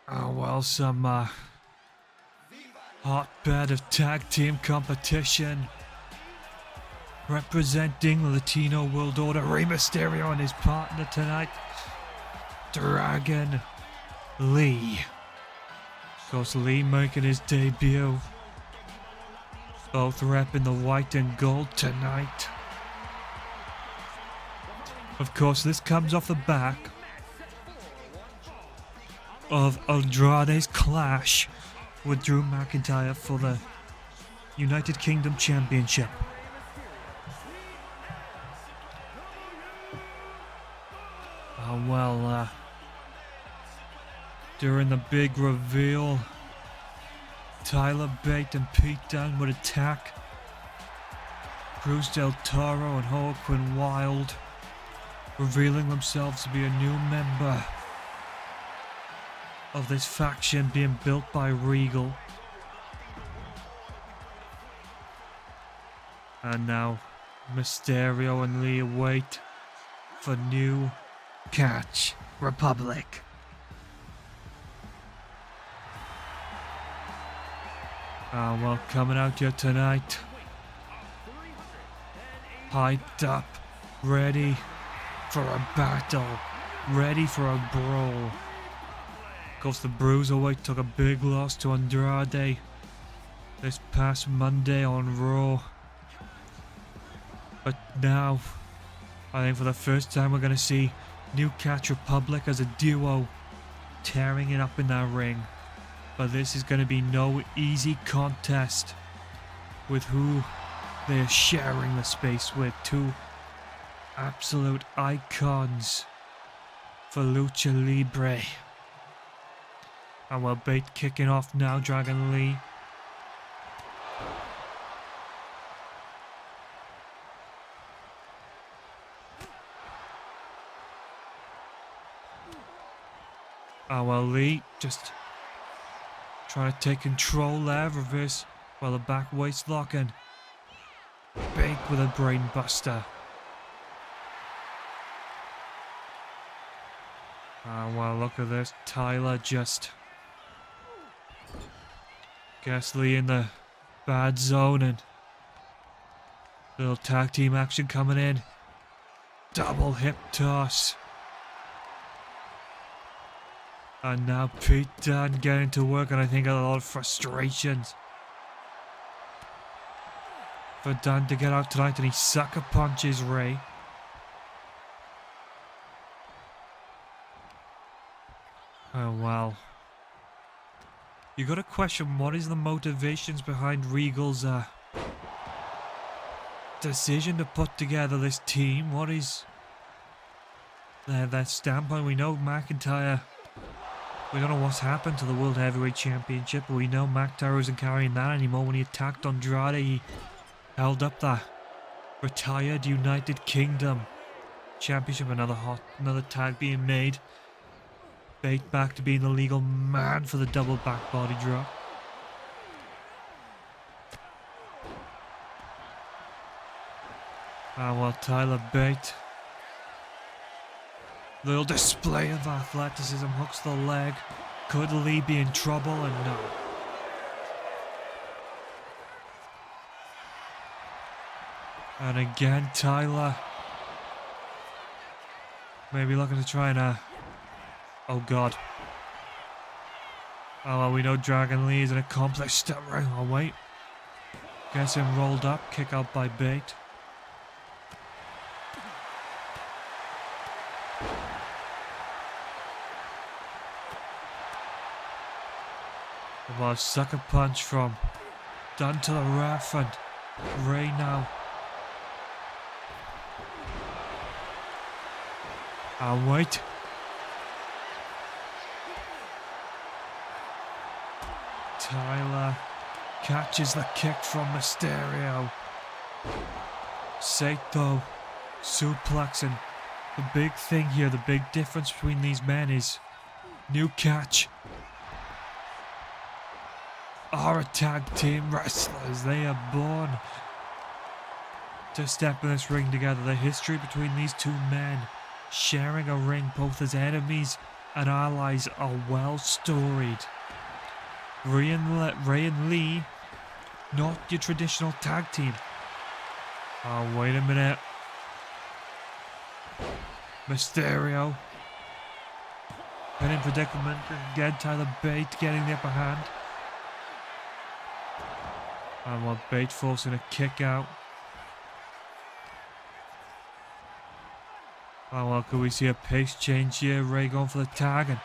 Oh, well, some hotbed of tag team competition. Representing the Latino World Order, Rey Mysterio and his partner tonight, Dragon Lee. Of course, Lee making his debut. Both repping the white and gold tonight. Of course, this comes off the back of Andrade's clash with Drew McIntyre for the United Kingdom Championship. During the big reveal, Tyler Bate and Pete Dunne would attack Cruz del Toro and Joaquin Wilde, revealing themselves to be a new member of this faction being built by Regal. And now Mysterio and Lee wait for New Catch Republic. Coming out here tonight, hyped up, ready for a battle, ready for a brawl. Of course, the Bruiserweight took a big loss to Andrade this past Monday on Raw. But now, I think for the first time we're going to see New Catch Republic as a duo tearing it up in that ring. But this is going to be no easy contest with who they are sharing the space with. Two absolute icons for Lucha Libre. And Bate kicking off now, Dragon Lee. Lee just trying to take control there, reverse while the back waist locking. Big with a brain buster. Look at this. Tyler just gets Lee in the bad zone and little tag team action coming in. Double hip toss. And now Pete Dunne getting to work, and I think a lot of frustrations for Dunne to get out tonight, and he sucker punches Ray. Oh wow. You gotta question what is the motivations behind Regal's decision to put together this team. What is their standpoint? We know McIntyre. We don't know what's happened to the World Heavyweight Championship, but we know McIntyre isn't carrying that anymore. When he attacked Andrade, he held up the retired United Kingdom Championship. Another tag being made. Bate back to being the legal man for the double back body drop. Tyler Bate. Little display of athleticism, hooks the leg. Could Lee be in trouble? And no. And again, Tyler. Maybe looking to try and oh god. We know Dragon Lee is an accomplished stepper. Oh wait. Gets him rolled up, kick out by Bate. Sucker punch from Dunne to the ref, and Ray now. Wait. Tyler catches the kick from Mysterio. Sato suplex, and the big thing here, the big difference between these men is New Catch are a tag team wrestlers. They are born to step in this ring together. The history between these two men, sharing a ring both as enemies and allies are well storied. Ray and Lee, not your traditional tag team. Oh, wait a minute. Mysterio. Been in predicament, and again Tyler Bate getting the upper hand. And while Bate forcing a kick out. Oh well, could we see a pace change here? Ray going for the tag and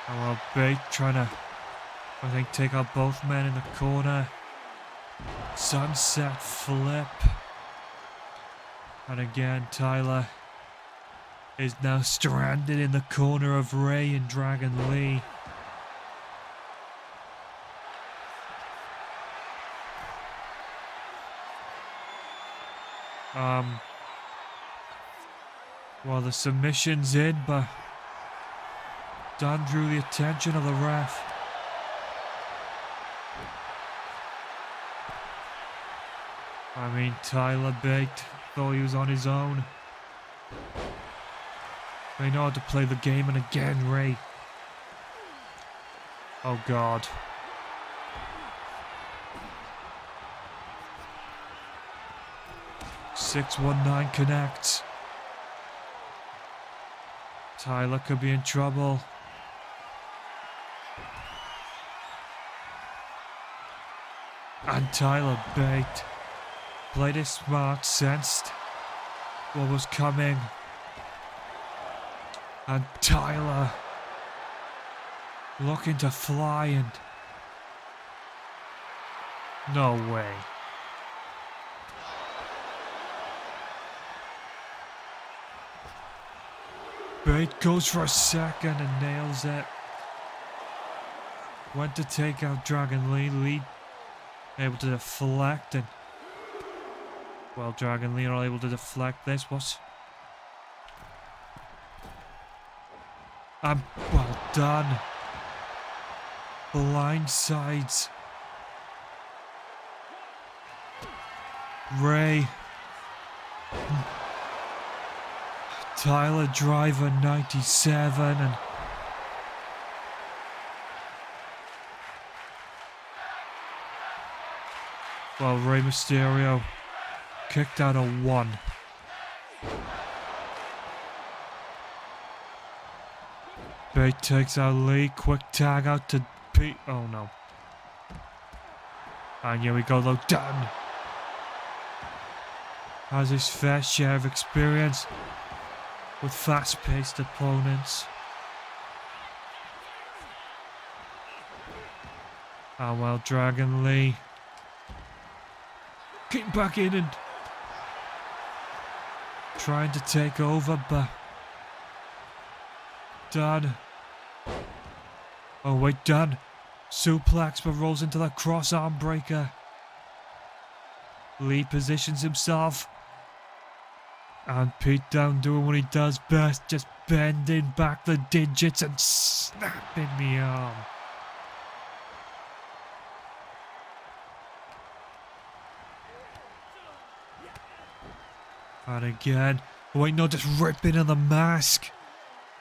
oh well, Bate trying to, I think, take out both men in the corner. Sunset flip. And again, Tyler is now stranded in the corner of Ray and Dragon Lee. Well, the submission's in, but Dunn drew the attention of the ref. I mean, Tyler Bate thought he was on his own. They know how to play the game, and again, Ray. Oh, God. .619 connects. Tyler could be in trouble. And Tyler Bate played it smart, sensed what was coming. And Tyler looking to fly and no way. Bate goes for a second and nails it. Went to take out Dragon Lee. Lee able to deflect and well, Dragon Lee are able to deflect this. What's well done. Blindsides. Ray. Tyler Driver 97 and well, Rey Mysterio kicked out a 1. Bate takes out Lee, quick tag out to Pete. Oh no. And here we go though, Dunn has his fair share of experience with fast-paced opponents. Ah well, Dragon Lee getting back in and trying to take over, but Dunn. Oh wait, Dunn suplex but rolls into the cross arm breaker. Lee positions himself. And Pete Dunne doing what he does best, just bending back the digits and snapping the arm. And again, wait, no, just ripping in the mask.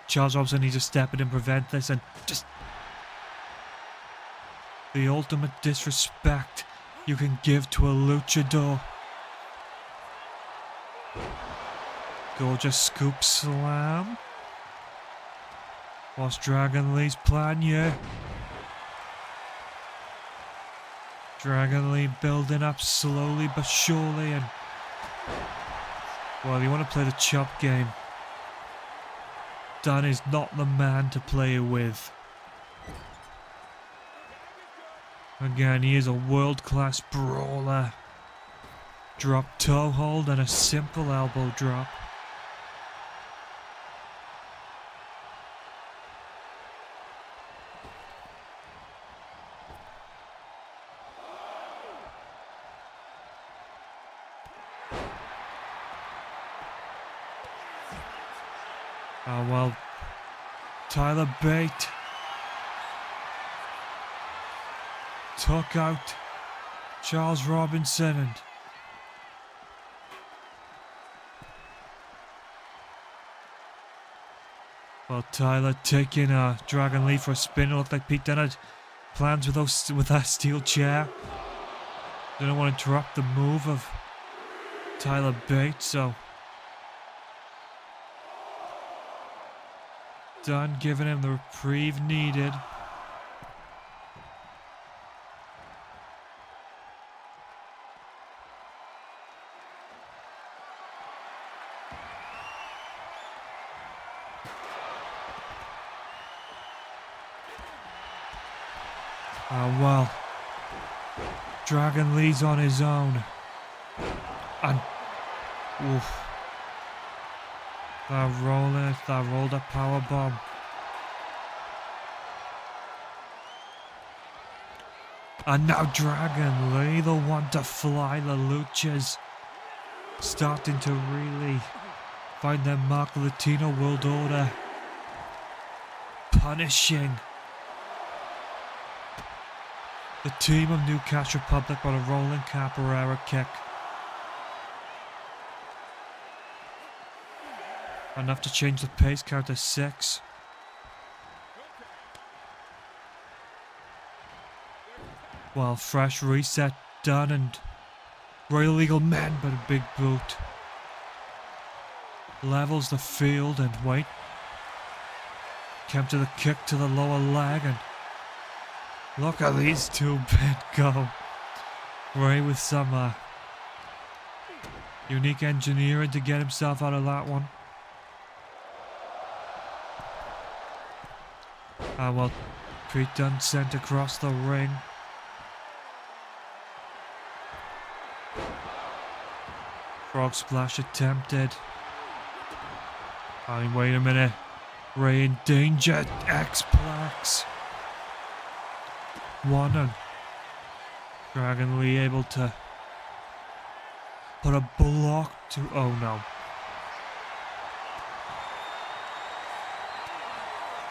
Charles Robinson needs to step in and prevent this, and just the ultimate disrespect you can give to a luchador. Gorgeous scoop slam. What's Dragon Lee's plan here? Dragon Lee building up slowly but surely, and well, you want to play the chop game. Dunn is not the man to play with. Again, he is a world-class brawler. Drop toe hold and a simple elbow drop. Oh well, Tyler Bate took out Charles Robinson and Well, Tyler taking Dragon Lee for a spin. It looked like Pete Dunne had plans with that steel chair. Didn't want to interrupt the move of Tyler Bate, so Dunne giving him the reprieve needed. Well, Dragon Lee's on his own. And, oof. That rolled a power bomb. And now Dragon Lee, the one to fly the luchas, starting to really find their mark. Latino World Order, punishing the team of Newcastle Republic on a rolling capoeira kick. Enough to change the pace count to 6. Well, fresh reset done and Royal Eagle men, but a big boot. Levels the field and wait. Came to the kick to the lower leg and look at these two men go. Ray with some unique engineering to get himself out of that one. Well, Pete Dunne sent across the ring. Frog splash attempted. Wait a minute. Ray in danger. X-Plex. One and Dragon Lee able to put a block to. Oh no.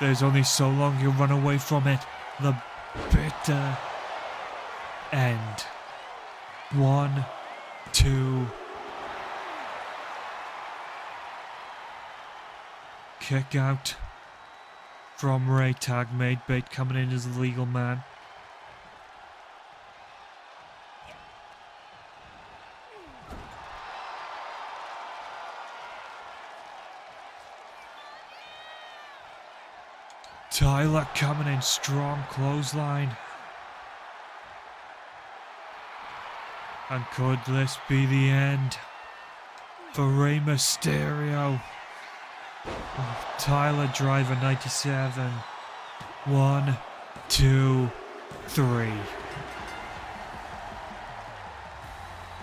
There's only so long you run away from it. The bitter end. 1, 2. Kick out from Ray. Tag made. Bate coming in as the legal man. Tyler coming in strong, clothesline. And could this be the end for Rey Mysterio? Oh, Tyler driver 97. 1, 2, 3.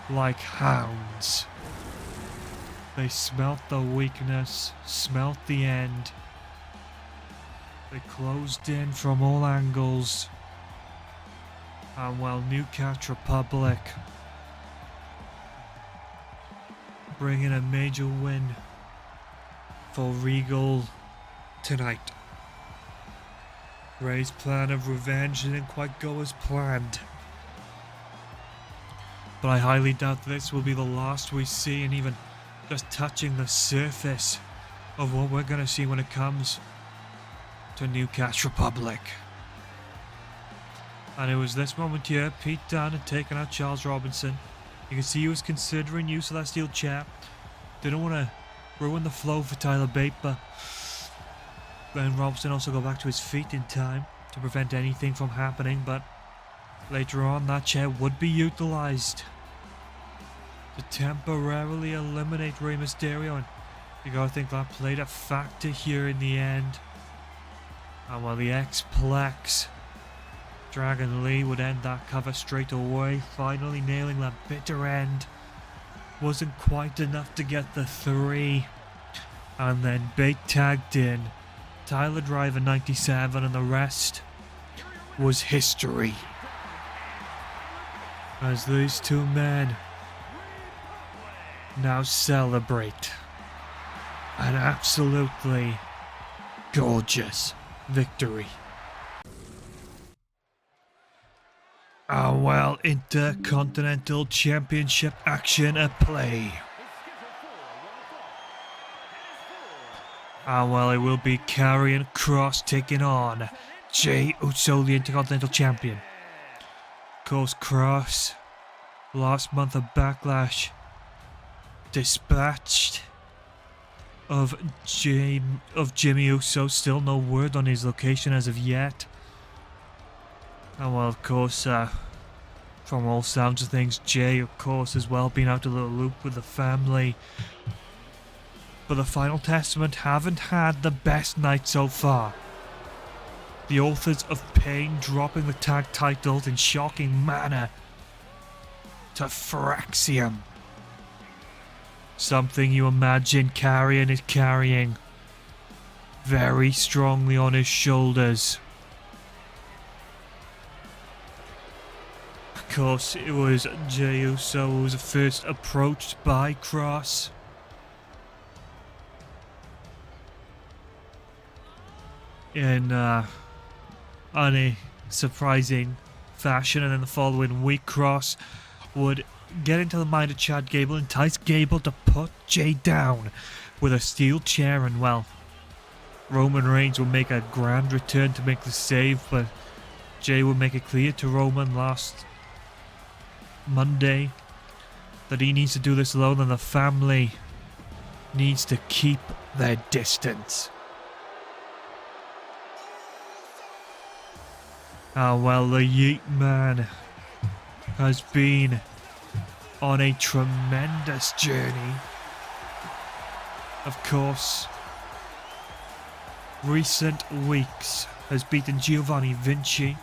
Like hounds. They smelt the weakness, smelt the end. They closed in from all angles. And well, Newcastle Republic bringing a major win for Regal tonight. Ray's plan of revenge didn't quite go as planned. But I highly doubt this will be the last we see, and even just touching the surface of what we're going to see when it comes to Newcastle Republic. And it was this moment here, Pete Dunne had taken out Charles Robinson. You can see he was considering use of that steel chair. Didn't want to ruin the flow for Tyler Bate, but then Robinson also got back to his feet in time to prevent anything from happening, but later on that chair would be utilized to temporarily eliminate Rey Mysterio, and you gotta think that played a factor here in the end. And while the X-Plex, Dragon Lee would end that cover straight away, finally nailing that bitter end. Wasn't quite enough to get the 3. And then Bate tagged in Tyler Driver 97, and the rest was history. As these two men now celebrate an absolutely gorgeous victory. Well, Intercontinental Championship action at play. And well, it will be Karrion Kross taking on Jey Uso, the Intercontinental Champion. Of course, Kross, last month of Backlash, dispatched of Jimmy Uso. Still no word on his location as of yet. And well, of course, from all sounds of things, Jey, of course, as well, been out of the loop with the family. But the Final Testament haven't had the best night so far. The Authors of Pain dropping the tag titles in shocking manner to Fraxium. Something you imagine Karrion is carrying very strongly on his shoulders. Of course, it was Jey Uso who was first approached by Kross. In on a surprising fashion, and then the following week Kross would get into the mind of Chad Gable, entice Gable to put Jey down with a steel chair, and well, Roman Reigns would make a grand return to make the save, but Jey would make it clear to Roman last Monday that he needs to do this alone and the family needs to keep their distance. Well, the Yeet Man has been on a tremendous journey. Of course, recent weeks has beaten Giovanni Vinci,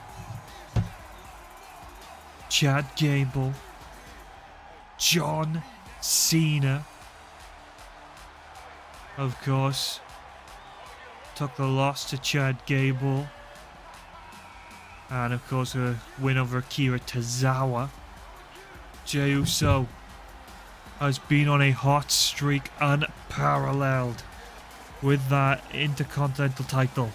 Chad Gable, John Cena. Of course, took the loss to Chad Gable. And of course a win over Akira Tozawa. Jey Uso has been on a hot streak unparalleled with that Intercontinental title.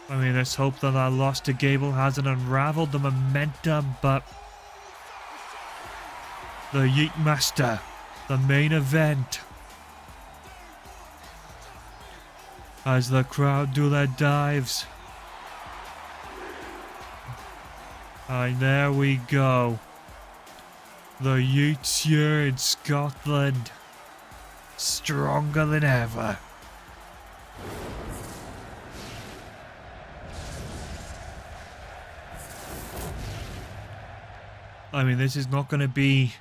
I mean, let's hope that that loss to Gable hasn't unraveled the momentum, but the Yeet Master, the main event, as the crowd do their dives. And there we go. The Yeets here in Scotland, stronger than ever. I mean, this is not going to be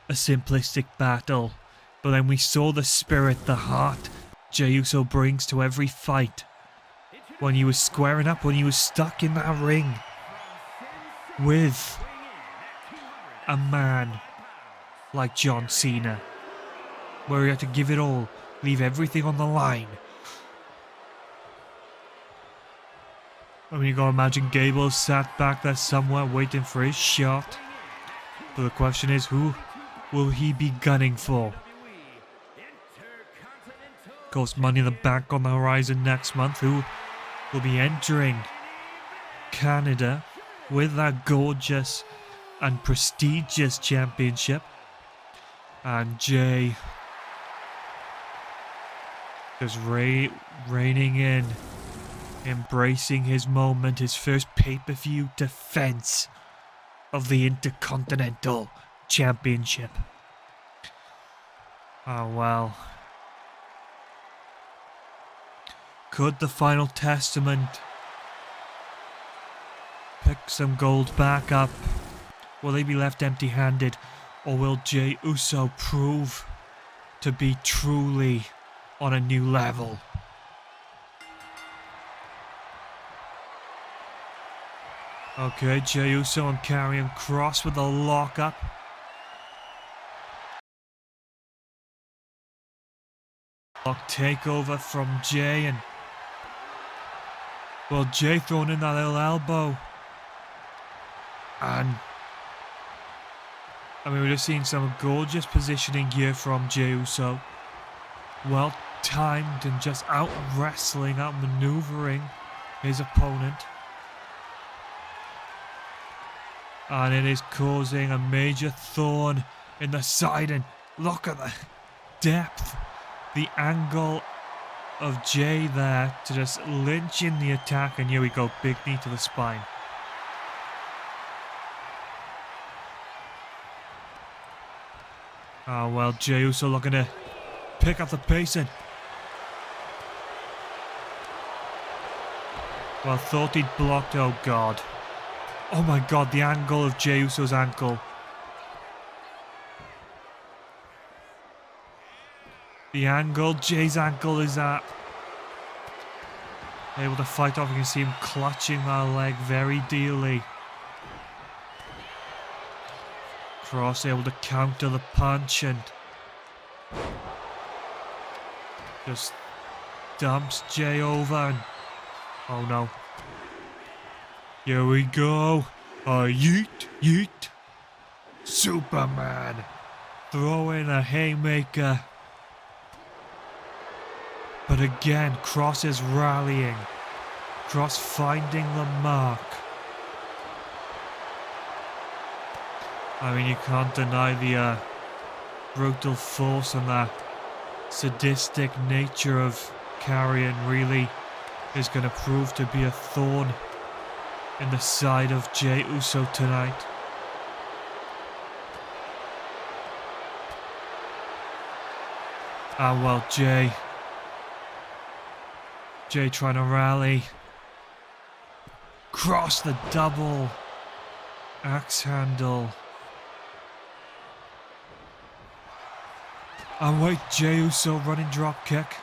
a simplistic battle, but then we saw the spirit, the heart Jey Uso brings to every fight. When he was squaring up, when he was stuck in that ring with a man like John Cena, where he had to give it all, leave everything on the line. I mean, you gotta imagine Gable sat back there somewhere waiting for his shot. But the question is, who will he be gunning for? Of course, Money in the Bank on the horizon next month. Who will be entering Canada with that gorgeous and prestigious championship? And Jey just reigning in, embracing his moment, his first pay-per-view defense of the Intercontinental Championship. Oh well. Could the Final Testament pick some gold back up? Will they be left empty-handed? Or will Jey Uso prove to be truly on a new level? Okay, Jey Uso and Karrion Kross with a lockup. Lock takeover from Jey, and well, Jey throwing in that little elbow. And I mean, we're just seeing some gorgeous positioning here from Jey Uso. Well timed and just out wrestling, out maneuvering his opponent. And it is causing a major thorn in the side, and look at the depth The angle of Jay there to just lynch in the attack, and here we go, big knee to the spine. Oh well, Jey Uso looking to pick up the pacing. Well, thought he'd blocked, oh god. Oh my god, the angle of Jey Uso's ankle. The angle, Jay's ankle is at. Able to fight off, you can see him clutching that leg very dearly. Cross able to counter the punch and just dumps Jay over and oh no. Here we go. Yeet, yeet. Superman. Throw in a haymaker. But again, Cross is rallying. Cross finding the mark. I mean, you can't deny the brutal force and the sadistic nature of Carrion really is going to prove to be a thorn in the side of Jey Uso tonight. Ah well, Jay trying to rally. Cross the double axe handle. And wait, Jey Uso running drop kick.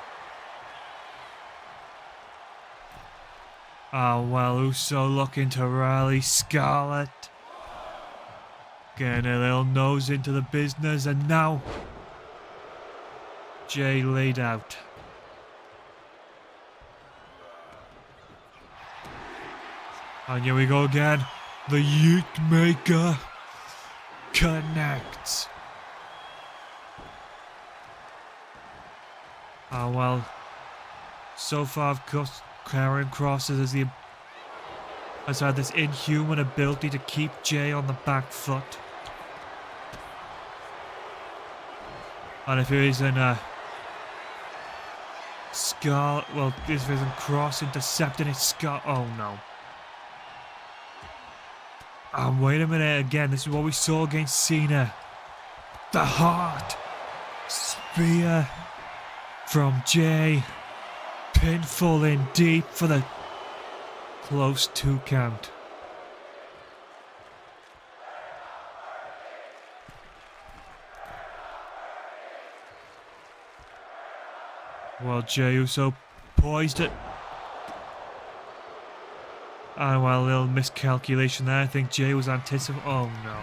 Ah well, Uso looking to rally Scarlett. Getting a little nose into the business, and now Jay laid out. And here we go again. The Yeet Maker connects. Ah well, so far of course Karrion Kross has had this inhuman ability to keep Jay on the back foot. And if it isn't this isn't Kross intercepting it, oh no. And wait a minute again, this is what we saw against Cena. The heart spear from Jay. Pinfall in deep for the close 2 count. Well, Jey Uso poised it. And well, a little miscalculation there. I think Jay was anticipating. Oh no.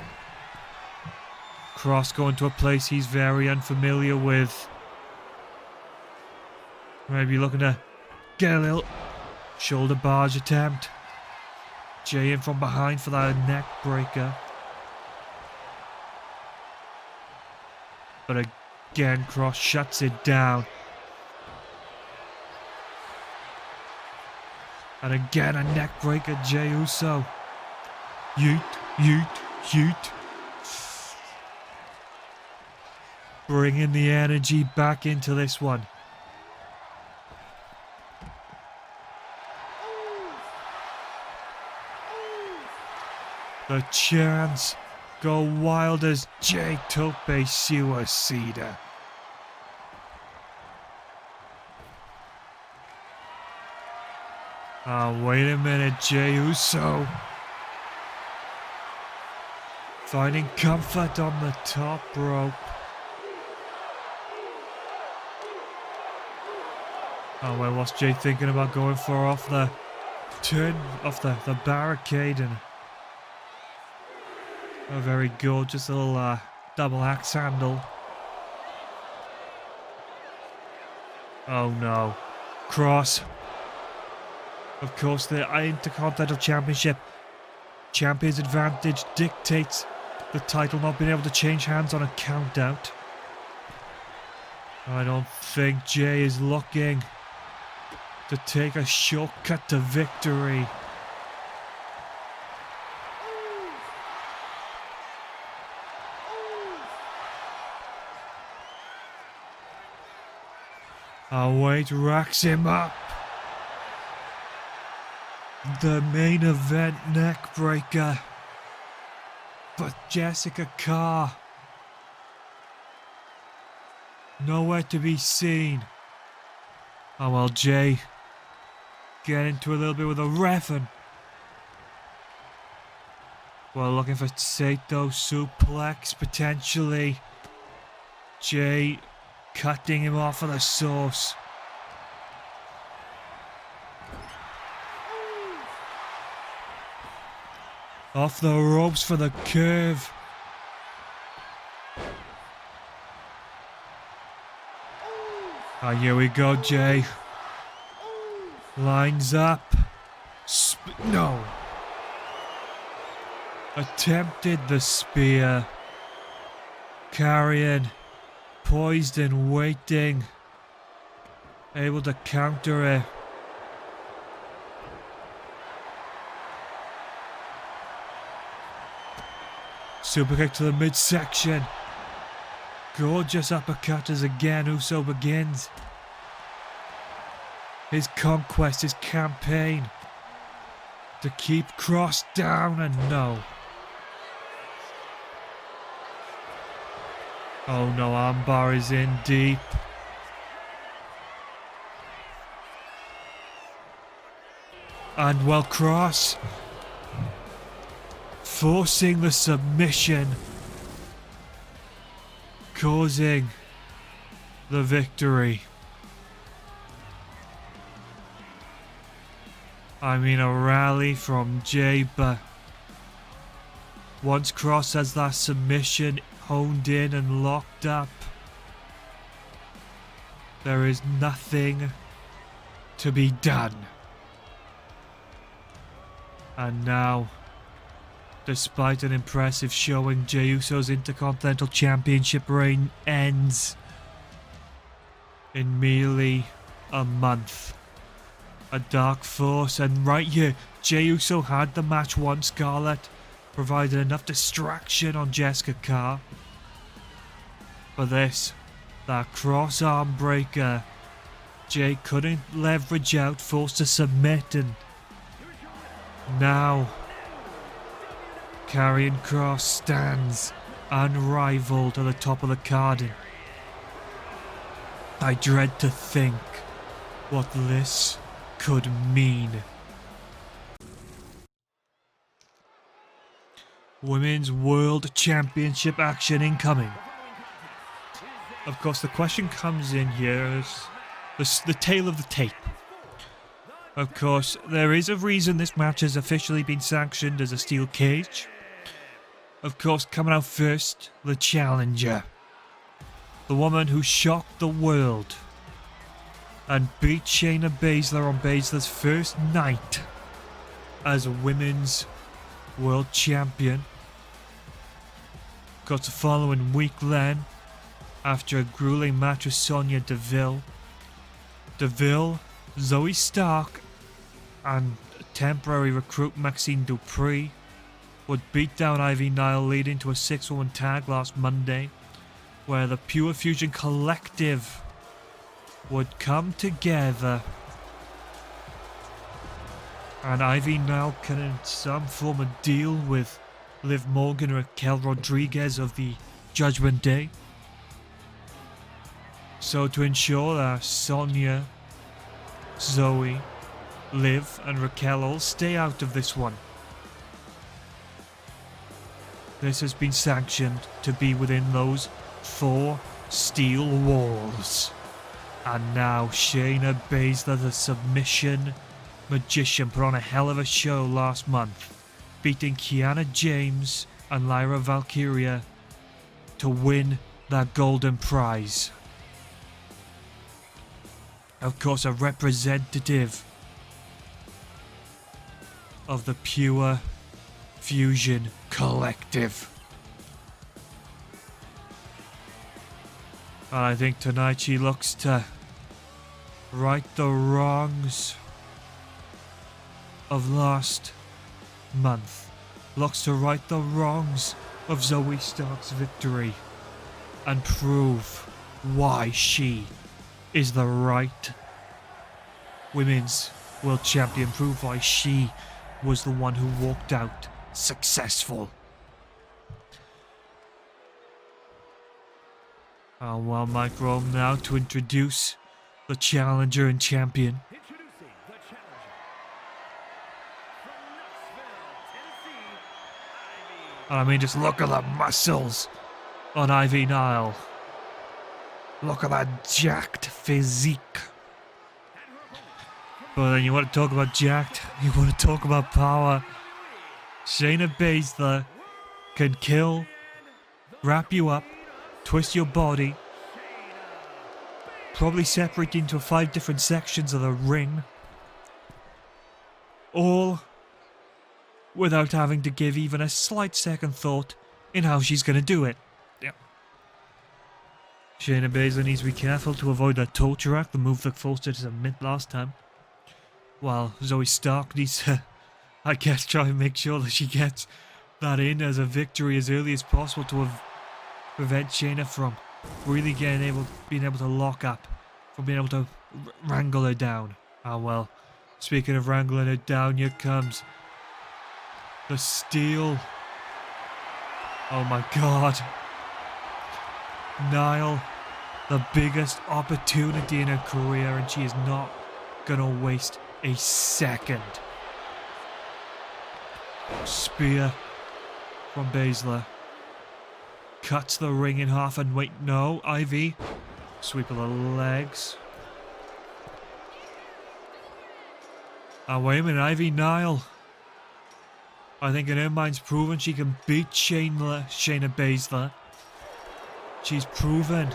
Kross going to a place he's very unfamiliar with. Maybe looking to get a little shoulder barge attempt. Jay in from behind for that neck breaker. But again, Kross shuts it down. And again, a neck breaker, Jey Uso. Yeet, yeet, yeet. Bringing the energy back into this one. The chants go wild as Jay Tope Suicida. Oh, wait a minute, Jey Uso. Finding comfort on the top rope. Oh, well, what's Jay thinking about going for off the the barricade? And a very gorgeous little double axe handle. Oh no. Kross. Of course, the Intercontinental Championship champion's advantage dictates the title not being able to change hands on a count out. I don't think Jay is looking to take a shortcut to victory. Our weight racks him up. The main event neck breaker. But Jessica Carr, nowhere to be seen. Oh well, Jay, get into a little bit with a ref and well, looking for Sato suplex potentially. Jay cutting him off of the source. Off the ropes for the curve. Ah, here we go, Jay. Lines up. No. Attempted the spear. Carrying. Poised and waiting. Able to counter it. Super kick to the midsection. Gorgeous uppercut as again Uso begins his conquest, his campaign to keep Cross down, and no. Oh no, armbar is in deep. And well, Cross forcing the submission, causing the victory. I mean, a rally from Jay, but once Cross has that submission honed in and locked up, there is nothing to be done. And now, despite an impressive showing, Jey Uso's Intercontinental Championship reign ends in merely a month. A dark force, and right here, Jey Uso had the match won. Scarlett provided enough distraction on Jessica Carr. But this, that cross arm breaker, Jey couldn't leverage out, forced to submit, and now Karrion Kross stands unrivaled at the top of the card. And I dread to think what this could mean. Women's World Championship action incoming. Of course, the question comes in here is the tail of the tape. Of course, there is a reason this match has officially been sanctioned as a steel cage. Of course, coming out first, the challenger. The woman who shocked the world and beat Shayna Baszler on Baszler's first night as a women's world champion. Got the following week then, after a grueling match with Sonya Deville. Deville, Zoe Stark, and temporary recruit Maxine Dupree would beat down Ivy Nile, leading to a 6-woman tag last Monday, where the Pure Fusion Collective would come together and Ivy Nile can in some form of deal with Liv Morgan and Raquel Rodriguez of the Judgment Day. So to ensure that Sonya, Zoe, Liv and Raquel all stay out of this one, this has been sanctioned to be within those 4 steel walls. And now Shayna Baszler, the submission magician, put on a hell of a show last month, beating Kiana James and Lyra Valkyria to win that golden prize. Of course, a representative of the Pure Fusion Collective. And I think tonight she looks to right the wrongs of last month. Looks to right the wrongs of Zoe Stark's victory and prove why she is the right women's world champion. Prove why she was the one who walked out successful. Well, Mike Rome now to introduce the challenger and champion. Introducing the challenger from Knoxville, Tennessee, I mean, just look at the muscles on Ivy Nile. Look at that jacked physique. But then you want to talk about jacked, you want to talk about power. Shayna Baszler can kill, wrap you up, twist your body, probably separate you into 5 different sections of the ring, all without having to give even a slight second thought in how she's going to do it. Yep. Shayna Baszler needs to be careful to avoid that torture rack, the move that forced her to submit last time. While Zoe Stark needs to, I guess, try and make sure that she gets that in as a victory as early as possible to prevent Shayna from really being able to lock up, from being able to wrangle her down. Well, speaking of wrangling her down, here comes the steel. Oh my god. Nile, the biggest opportunity in her career, and she is not gonna waste a second. Spear from Baszler. Cuts the ring in half and wait, no, Ivy. Sweep of the legs. Wait a minute, Ivy Nile. I think in her mind's proven she can beat Shayna Baszler. She's proven.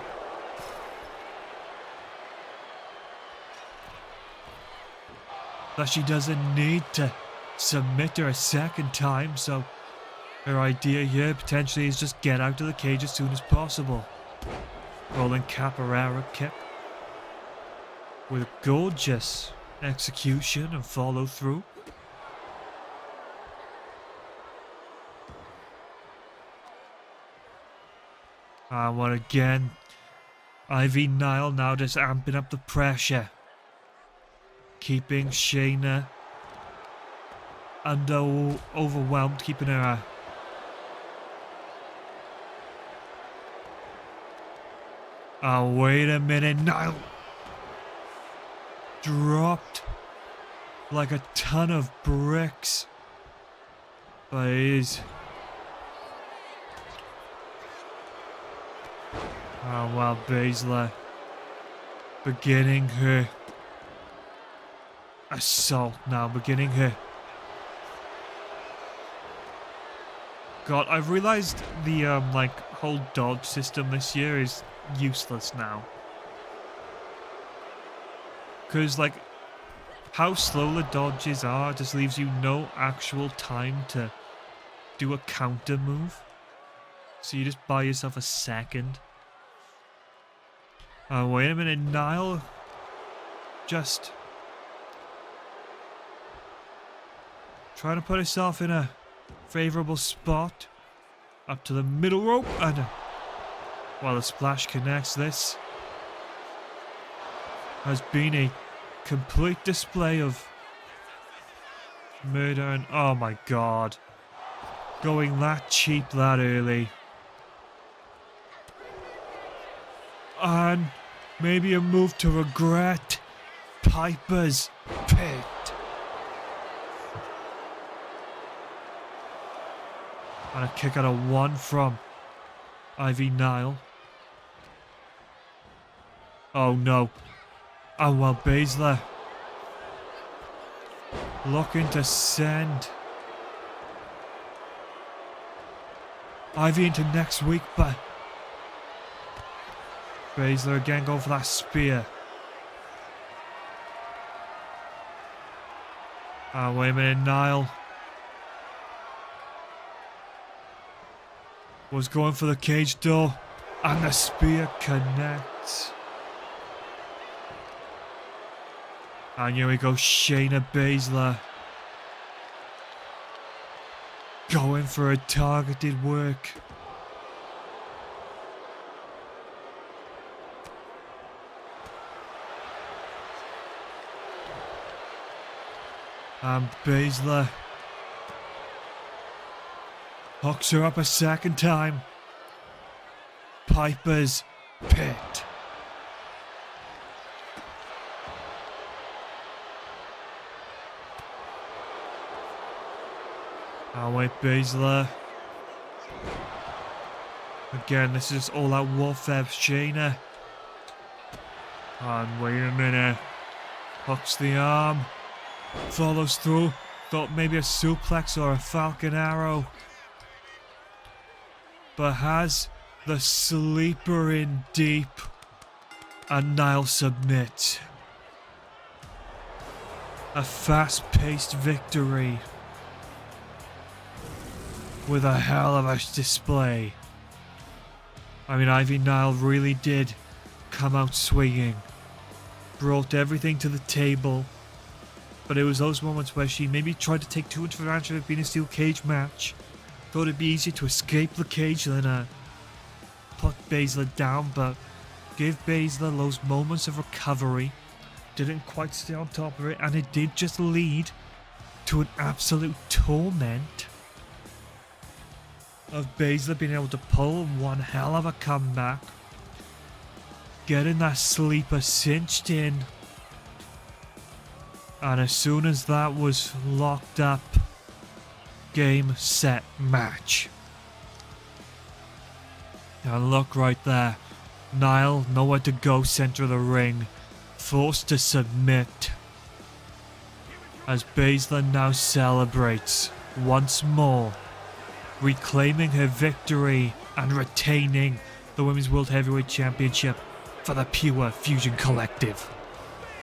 That she doesn't need to submit her a second time, so her idea here potentially is just get out of the cage as soon as possible. Rolling capoeira kick with gorgeous execution and follow through. Well, again, Ivy Nile now just amping up the pressure, keeping Shayna overwhelmed, keeping her wait a minute, Nile dropped like a ton of bricks. But it is. Well, Baszler beginning her assault now, beginning her. God, I've realized the whole dodge system this year is useless now. Because how slow the dodges are just leaves you no actual time to do a counter move. So you just buy yourself a second. Wait a minute, Nile just trying to put herself in a favorable spot up to the middle rope, and while the splash connects, this has been a complete display of murder, and oh my god, going that cheap that early. And maybe a move to regret. Piper's Pit. And a kick out of 1 from Ivy Nile. Oh no. Oh well, Baszler looking to send Ivy into next week, but Baszler again going for that spear. Wait a minute, Nile was going for the cage door, and the spear connects. And here we go, Shayna Baszler going for a targeted work. And Baszler hooks her up a second time. Piper's Pit. And with Baszler. Again, this is all out warfare. Shayna. And wait a minute. Hooks the arm. Follows through. Thought maybe a suplex or a Falcon Arrow. But has the sleeper in deep. And Niall submits. A fast-paced victory. With a hell of a display. I mean, Ivy Nile really did come out swinging. Brought everything to the table. But it was those moments where she maybe tried to take too much advantage of it being a steel cage match. Thought it'd be easier to escape the cage than put Baszler down, but gave Baszler those moments of recovery. Didn't quite stay on top of it, and it did just lead to an absolute torment of Baszler being able to pull one hell of a comeback. Getting that sleeper cinched in. And as soon as that was locked up, game, set, match. And look right there. Niall, nowhere to go, center of the ring. Forced to submit. As Baszler now celebrates once more. Reclaiming her victory and retaining the Women's World Heavyweight Championship for the Pure Fusion Collective.